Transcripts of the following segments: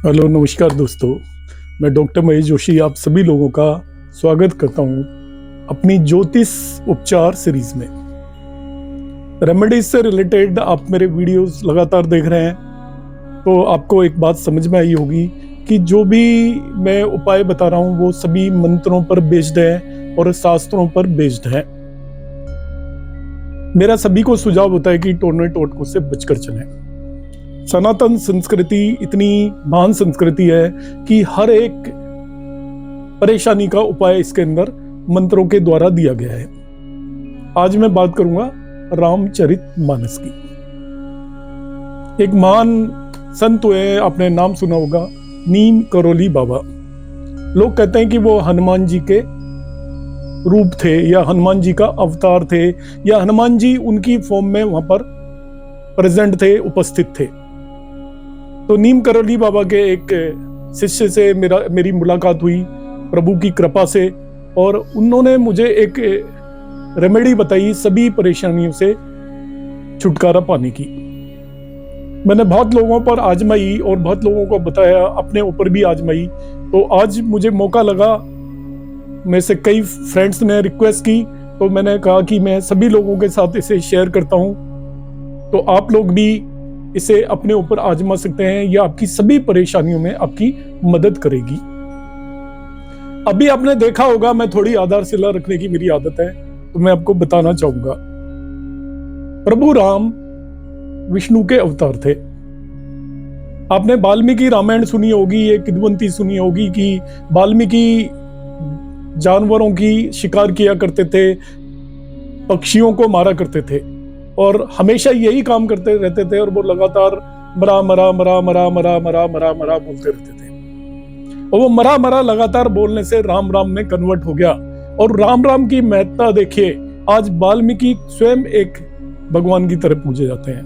Hello नमस्कार दोस्तों, मैं डॉक्टर महेश जोशी आप सभी लोगों का स्वागत करता हूं अपनी ज्योतिष उपचार सीरीज में। रेमेडीज से रिलेटेड आप मेरे वीडियोस लगातार देख रहे हैं तो आपको एक बात समझ में आई होगी कि जो भी मैं उपाय बता रहा हूं वो सभी मंत्रों पर बेस्ड है और शास्त्रों पर बेस्ड है। मेरा सभी को सुझाव होता है कि टोने टोटकों से बचकर चलें। सनातन संस्कृति इतनी महान संस्कृति है कि हर एक परेशानी का उपाय इसके अंदर मंत्रों के द्वारा दिया गया है। आज मैं बात करूंगा रामचरितमानस की। एक महान संत हुए, आपने नाम सुना होगा, नीम करोली बाबा। लोग कहते हैं कि वो हनुमान जी के रूप थे या हनुमान जी का अवतार थे या हनुमान जी उनकी फॉर्म में वहां पर प्रेजेंट थे, उपस्थित थे। तो नीम करोली बाबा के एक शिष्य से मेरी मुलाकात हुई प्रभु की कृपा से, और उन्होंने मुझे एक रेमेडी बताई सभी परेशानियों से छुटकारा पाने की। मैंने बहुत लोगों पर आजमाई और बहुत लोगों को बताया, अपने ऊपर भी आजमाई। तो आज मुझे मौका लगा, मेरे से कई फ्रेंड्स ने रिक्वेस्ट की तो मैंने कहा कि मैं सभी लोगों के साथ इसे शेयर करता हूं, तो आप लोग भी इसे अपने ऊपर आजमा सकते हैं। यह आपकी सभी परेशानियों में आपकी मदद करेगी। अभी आपने देखा होगा, मैं थोड़ी आधारशिला रखने की मेरी आदत है, तो मैं आपको बताना चाहूंगा। प्रभु राम विष्णु के अवतार थे। आपने वाल्मीकि रामायण सुनी होगी, ये किदवंती सुनी होगी कि वाल्मीकि जानवरों की शिकार किया करते थे, पक्षियों को मारा करते थे और हमेशा यही काम करते रहते थे, और वो लगातार मरा मरा मरा मरा मरा मरा मरा मरा बोलते रहते थे। और वो मरा मरा लगातार बोलने से राम राम में कन्वर्ट हो गया। और राम राम की महत्ता देखिए, आज वाल्मीकि स्वयं एक भगवान की तरह पूजे जाते हैं।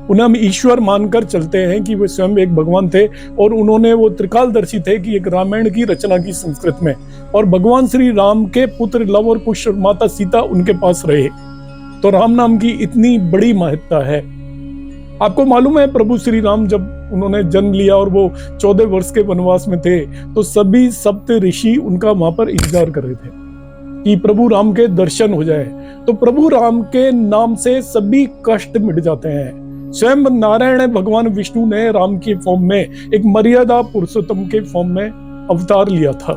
उन्हें हम ईश्वर मानकर चलते हैं कि वे स्वयं एक भगवान थे, और उन्होंने वो त्रिकालदर्शी थे कि एक रामायण की रचना की संस्कृत में, और भगवान श्री राम के पुत्र लव और कुश माता सीता उनके पास रहे। तो राम नाम की इतनी बड़ी महत्ता है। आपको मालूम है, प्रभु श्री राम जब उन्होंने जन्म लिया और वो 14 वर्ष के वनवास में थे, तो सभी सप्त ऋषि उनका वहां पर इंतजार कर रहे थे कि प्रभु राम के दर्शन हो जाए। तो प्रभु राम के नाम से सभी कष्ट मिट जाते हैं। स्वयं नारायण भगवान विष्णु ने राम की फॉर्म में एक मर्यादा पुरुषोत्तम के फॉर्म में अवतार लिया था।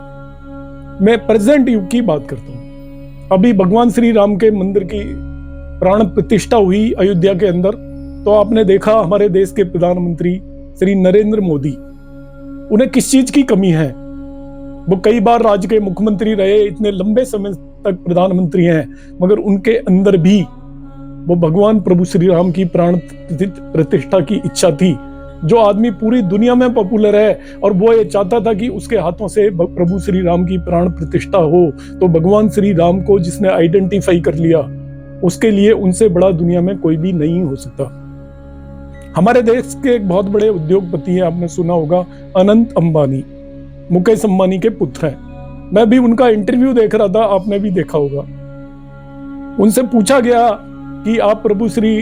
मैं प्रेजेंट युग की बात करता हूँ। अभी भगवान श्री राम के मंदिर की प्राण प्रतिष्ठा हुई अयोध्या के अंदर, तो आपने देखा हमारे देश के प्रधानमंत्री श्री नरेंद्र मोदी, उन्हें किस चीज की कमी है। वो कई बार राज्य के मुख्यमंत्री रहे, इतने लंबे समय तक प्रधानमंत्री हैं, मगर उनके अंदर भी वो भगवान प्रभु श्री राम की प्राण प्रतिष्ठा की इच्छा थी। जो आदमी पूरी दुनिया में पॉपुलर है और वो ये चाहता था कि उसके हाथों से प्रभु श्री राम की प्राण प्रतिष्ठा हो, तो भगवान श्री राम को जिसने आइडेंटिफाई कर लिया, उसके लिए उनसे बड़ा दुनिया में कोई भी नहीं हो सकता। हमारे देश के एक बहुत बड़े उद्योगपति हैं, आपने सुना होगा, अनंत अंबानी, मुकेश अंबानी के पुत्र हैं। मैं भी उनका इंटरव्यू देख रहा था, आपने भी देखा होगा। उनसे पूछा गया कि आप प्रभु श्री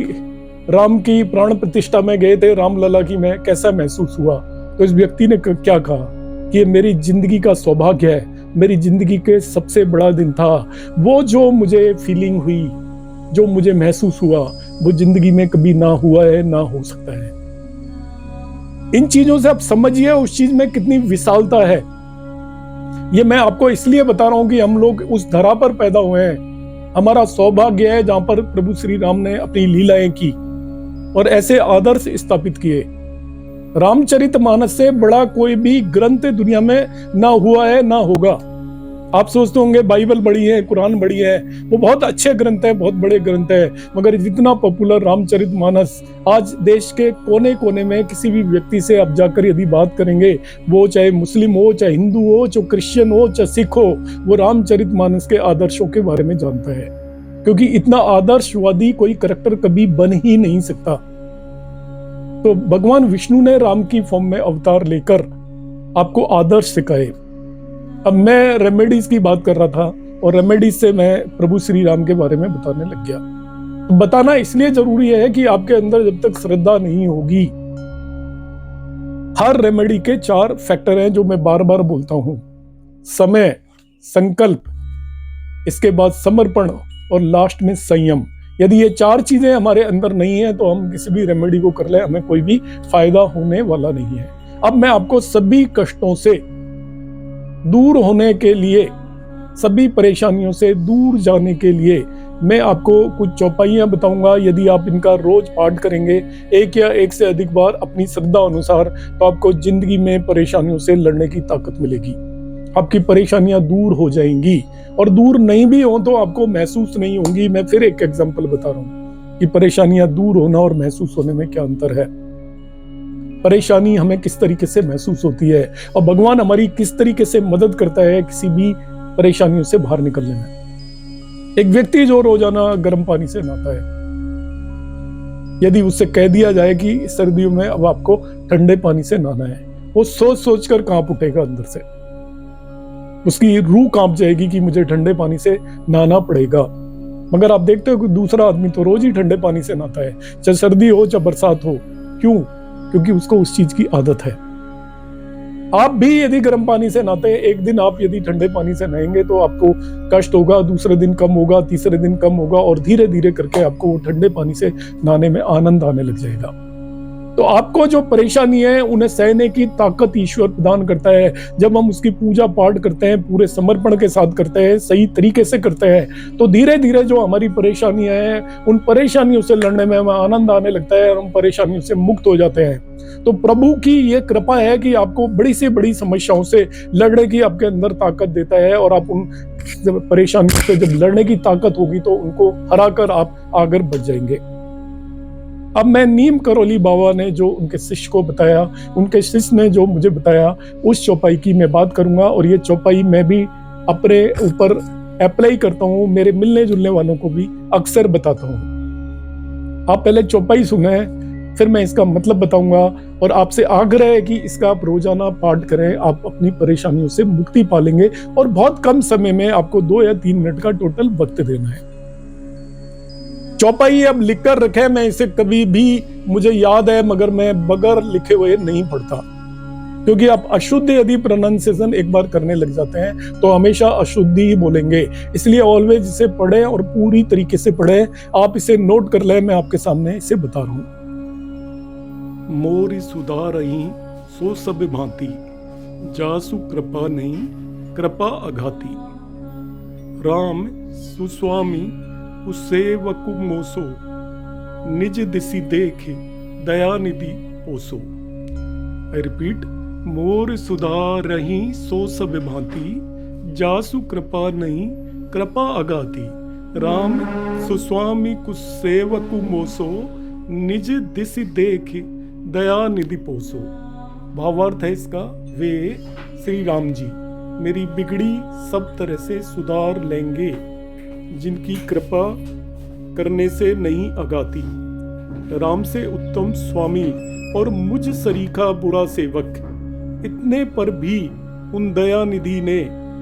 राम की प्राण प्रतिष्ठा में गए थे, रामलला की में, कैसा महसूस हुआ? तो इस व्यक्ति ने क्या कहा कि ये मेरी जिंदगी का सौभाग्य है, मेरी जिंदगी के सबसे बड़ा दिन था। वो जो मुझे फीलिंग हुई, जो मुझे महसूस हुआ, वो जिंदगी में कभी ना हुआ है, ना हो सकता है। इन चीजों से आप समझिए उस चीज में कितनी विशालता है। ये मैं आपको इसलिए बता रहा हूं कि हम लोग उस धरा पर पैदा हुए हैं। हमारा सौभाग्य है जहां पर प्रभु श्री राम ने अपनी लीलाएं की और ऐसे आदर्श स्थापित किए। रामचरितमानस से बड़ा कोई भी ग्रंथ दुनिया में ना हुआ है, ना होगा। आप सोचते होंगे बाइबल बड़ी है, कुरान बड़ी है, वो बहुत अच्छे ग्रंथ है, बहुत बड़े ग्रंथ है, मगर जितना पॉपुलर रामचरितमानस, आज देश के कोने कोने में किसी भी व्यक्ति से आप जाकर यदि बात करेंगे, वो चाहे मुस्लिम हो, चाहे हिंदू हो, चाहे क्रिश्चियन हो, चाहे सिख हो, वो रामचरितमानस के आदर्शों के बारे में जानता है। क्योंकि इतना आदर्शवादी कोई करैक्टर कभी बन ही नहीं सकता। तो भगवान विष्णु ने राम की फॉर्म में अवतार लेकर आपको आदर्श सिखाए। अब मैं रेमेडीज की बात कर रहा था और रेमेडीज से मैं प्रभु श्री राम के बारे में बताने लग गया। तो बताना इसलिए जरूरी है कि आपके अंदर जब तक श्रद्धा नहीं होगी, हर रेमेडी के 4 फैक्टर हैं जो मैं बार बार बोलता हूं: समय, संकल्प, इसके बाद समर्पण और लास्ट में संयम। यदि ये 4 चीजें हमारे अंदर नहीं है तो हम किसी भी रेमेडी को कर ले, हमें कोई भी फायदा होने वाला नहीं है। अब मैं आपको सभी कष्टों से दूर होने के लिए, सभी परेशानियों से दूर जाने के लिए मैं आपको कुछ चौपाइयां बताऊंगा। यदि आप इनका रोज पाठ करेंगे, एक या एक से अधिक बार अपनी श्रद्धा अनुसार, तो आपको जिंदगी में परेशानियों से लड़ने की ताकत मिलेगी। आपकी परेशानियां दूर हो जाएंगी, और दूर नहीं भी हो तो आपको महसूस नहीं होंगी। मैं फिर एक एग्जांपल बता रहा हूं कि परेशानियां दूर होना और महसूस होने में क्या अंतर है। परेशानी हमें किस तरीके से महसूस होती है और भगवान हमारी किस तरीके से मदद करता है किसी भी परेशानियों से बाहर निकलने में। एक व्यक्ति जो रोजाना गर्म पानी से नहाता है, यदि उससे कह दिया जाए कि सर्दियों में अब आपको ठंडे पानी से नहाना है, वो सोच सोच कर कांप उठेगा अंदर से। उसकी रूह कांप जाएगी कि मुझे ठंडे पानी से नहाना पड़ेगा। मगर आप देखते हो कि दूसरा आदमी तो रोज ही ठंडे पानी से नहाता है, चाहे सर्दी हो चाहे बरसात हो। क्यों? क्योंकि उसको उस चीज की आदत है। आप भी यदि गर्म पानी से नहाते हैं, एक दिन आप यदि ठंडे पानी से नहाएंगे तो आपको कष्ट होगा, दूसरे दिन कम होगा, तीसरे दिन कम होगा, और धीरे धीरे करके आपको वो ठंडे पानी से नहाने में आनंद आने लग जाएगा। तो आपको जो परेशानी है उन्हें सहने की ताकत ईश्वर प्रदान करता है। जब हम उसकी पूजा पाठ करते हैं, पूरे समर्पण के साथ करते हैं, सही तरीके से करते हैं, तो धीरे धीरे जो हमारी परेशानियां हैं उन परेशानियों से लड़ने में हमें आनंद आने लगता है और हम परेशानियों से मुक्त हो जाते हैं। तो प्रभु की ये कृपा है कि आपको बड़ी से बड़ी समस्याओं से लड़ने की आपके अंदर ताकत देता है, और आप उन परेशानियों से जब लड़ने की ताकत होगी तो उनको हराकर आप आगे बढ़ जाएंगे। अब मैं नीम करोली बाबा ने जो उनके शिष्य को बताया, उनके शिष्य ने जो मुझे बताया, उस चौपाई की मैं बात करूंगा। और ये चौपाई मैं भी अपने ऊपर अप्लाई करता हूँ, मेरे मिलने जुलने वालों को भी अक्सर बताता हूँ। आप पहले चौपाई सुने, फिर मैं इसका मतलब बताऊंगा, और आपसे आग्रह है कि इसका आप रोजाना पाठ करें। आप अपनी परेशानियों से मुक्ति पालेंगे, और बहुत कम समय में आपको 2 या 3 मिनट का टोटल वक्त देना है। चौपाई अब लिख कर रखे, मैं इसे कभी भी, मुझे याद है मगर मैं बगैर लिखे हुए नहीं पढ़ता, क्योंकि आप अशुद्ध यदि प्रोनाउंसिएशन एक बार करने लग जाते हैं तो हमेशा अशुद्धि ही बोलेंगे। इसलिए ऑलवेज इसे पढ़ें और पूरी तरीके से पढ़ें। आप इसे नोट कर लें, मैं आपके सामने इसे बता रहा हूं। मोरी सुधारही सो सब भांति, जासु कृपा नहीं कृपा अघाती। राम सुस्वामी सेवकु मोसो, निज दिसी देखे दयानिधि पोसो। आई रिपीट, मोर सुधारही सो सब भांति, जासु कृपा नहीं कृपा अगाती। राम सुस्वामी सेवकु मोसो, निज दिसी देखे दयानिधि पोसो। भावार्थ है इसका, वे श्री राम जी मेरी बिगड़ी सब तरह से सुधार लेंगे, जिनकी कृपा करने से नहीं अगाती। राम से उत्तम स्वामी और मुझ सरीखा बुरा सेवक, इतने पर भी उन दयानिधि ने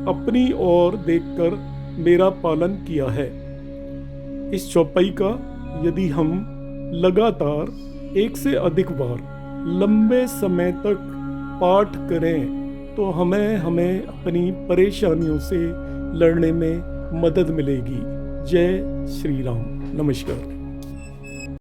अपनी ओर देखकर मेरा पालन किया है। इस चौपाई का यदि हम लगातार 1 से अधिक बार लंबे समय तक पाठ करें तो हमें अपनी परेशानियों से लड़ने में मदद मिलेगी। जय श्री राम। नमस्कार।